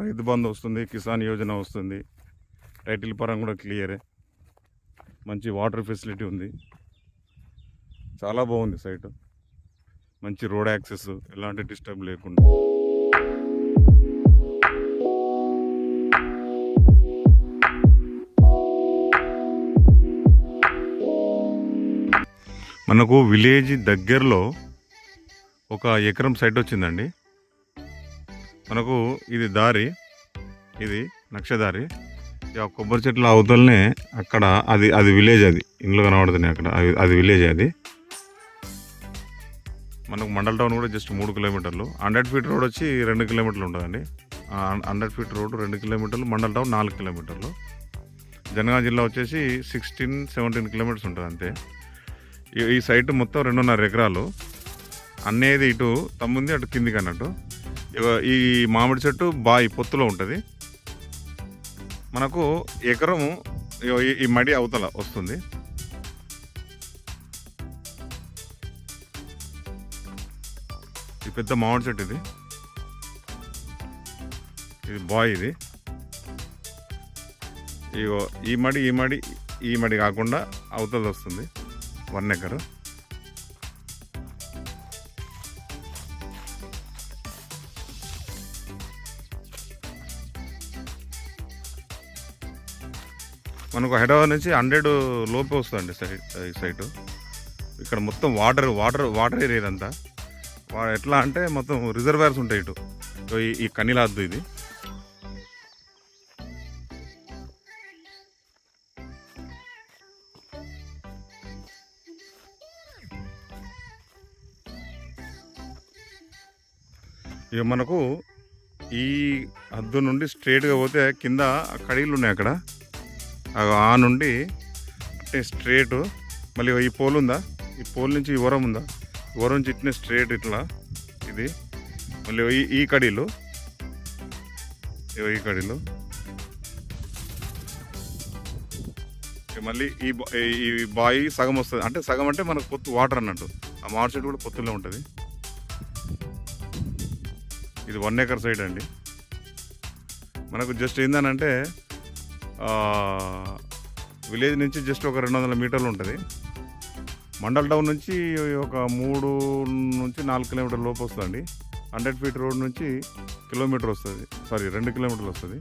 రైతు బంధు వస్తుంది, కిసాన్ యోజన వస్తుంది, టైటిల్ పరంగా కూడా క్లియరే, మంచి వాటర్ ఫెసిలిటీ ఉంది, చాలా బాగుంది సైట్, మంచి రోడ్ యాక్సెస్, ఎలాంటి డిస్టర్బ్ లేకుండా. మనకు విలేజ్ దగ్గరలో ఒక ఎకరం సైట్ వచ్చిందండి. మనకు ఇది దారి, ఇది నక్షదారి. కొబ్బరి చెట్ల అవతలనే అక్కడ అది విలేజ్, అది ఇంట్లో కనబడుతున్నాయి అక్కడ, అది విలేజ్. అది మనకు మండల్ టౌన్ కూడా జస్ట్ 3 కిలోమీటర్లు. 100 ఫీట్ రోడ్ వచ్చి 2 కిలోమీటర్లు ఉంటుందండి. 100 ఫీట్ రోడ్ 2 కిలోమీటర్లు, మండల్ టౌన్ 4 కిలోమీటర్లు. జనగాం జిల్లా వచ్చేసి 16-17 కిలోమీటర్స్ ఉంటుంది అంతే. ఈ సైట్ మొత్తం 2.5 ఎకరాలు. అనేది ఇటు తమ్ముంది, అటు కిందికి అన్నట్టు. ఈ మామిడి చెట్టు బాయి పొత్తులో ఉంటుంది. మనకు ఎకరము ఈ మడి అవతల వస్తుంది. ఈ పెద్ద మామిడి చెట్టు ఇది బాయ్. ఇది ఈ మడి కాకుండా అవతల వస్తుంది 1 ఎకరు. మనకు హైదరాబాద్ నుంచి 100 లోపే వస్తుందండి ఈ సైటు. ఇక్కడ మొత్తం వాటర్ ఏరియా అంతా. ఎట్లా అంటే మొత్తం రిజర్వాయర్స్ ఉంటాయి ఇటు. ఈ కనిలాద్దు ఇది. ఇక మనకు ఈ హద్దు నుండి స్ట్రేట్గా పోతే కింద కడీలు ఉన్నాయి అక్కడ. ఆ నుండి అంటే స్ట్రేట్ మళ్ళీ ఈ పోల్ ఉందా, ఈ పోల్ నుంచి ఈ వరం ఉందా, ఈ వరం నుంచి ఇట్నే స్ట్రేట్ ఇట్లా ఇది. మళ్ళీ ఈ కడీలు మళ్ళీ ఈ బాయి సగం వస్తుంది. అంటే సగం అంటే మనకు పొత్తు వాటర్ అన్నట్టు. ఆ మామిడి చెట్టు కూడా పొత్తులో ఉంటుంది. ఇది 1 ఎకర్ సైడ్ అండి. మనకు జస్ట్ ఏందనంటే విలేజ్ నుంచి జస్ట్ ఒక 200 మీటర్లు ఉంటుంది. మండల్ టౌన్ నుంచి ఒక 3-4 కిలోమీటర్ల లోపు వస్తుందండి. 100 ఫీట్ రోడ్ నుంచి కిలోమీటర్ వస్తుంది, 2 కిలోమీటర్లు వస్తుంది.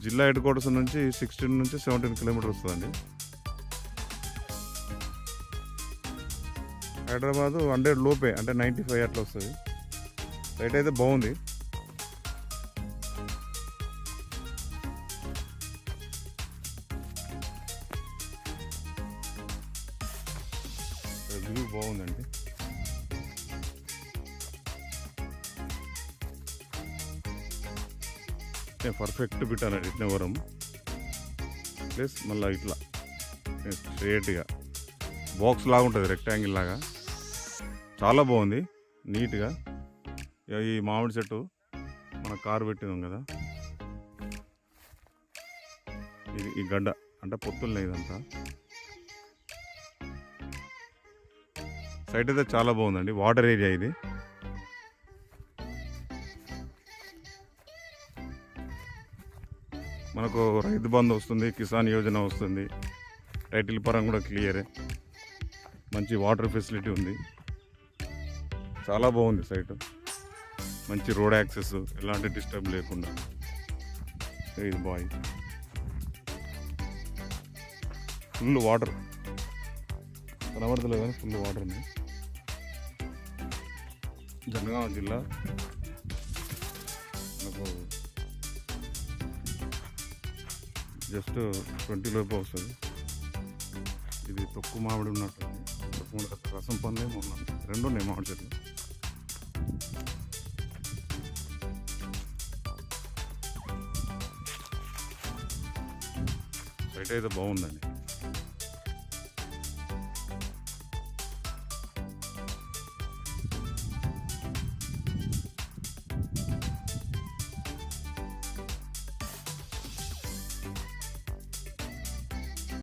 జిల్లా హెడ్ క్వార్టర్స్ నుంచి 16-17 కిలోమీటర్ వస్తుందండి. హైదరాబాదు 100 లోపే, అంటే 95 అట్లా వస్తుంది. సైట్ అయితే బాగుంది. వ్యూ బాగుందండి. పర్ఫెక్ట్ బిట్ అన్నట్టు ఇట్నవరం ప్లస్ మళ్ళీ ఇట్లా స్ట్రేట్గా బాక్స్ లాగా ఉంటుంది, రెక్టాంగిల్ లాగా. చాలా బాగుంది, నీట్గా. ఈ మామిడి చెట్టు మన కారు పెట్టినాం కదా, ఇది ఈ గడ్డ అంటే పొత్తులు ఇదంతా. సైట్ అయితే చాలా బాగుందండి. వాటర్ ఏరియా ఇది. మనకు రైతు బంధు వస్తుంది, కిసాన్ యోజన వస్తుంది, టైటిల్ పరంగా కూడా క్లియరే, మంచి వాటర్ ఫెసిలిటీ ఉంది, చాలా బాగుంది సైట్. మంచి రోడ్ యాక్సెస్, ఎలాంటి డిస్టర్బ్ లేకుండా. ఇది బాయ్, ఫుల్ వాటర్ కనబడతలేదు కానీ ఫుల్ వాటర్ ఉంది. జనగాం జిల్లా మనకు జస్ట్ 20 లోపు వస్తుంది. ఇది తొక్కు మామిడి ఉన్నట్టు, రసం పండ్లు మొన్న 2 ఉన్నాయి మామిడి చెట్లు. సైట్ అయితే బాగుందండి.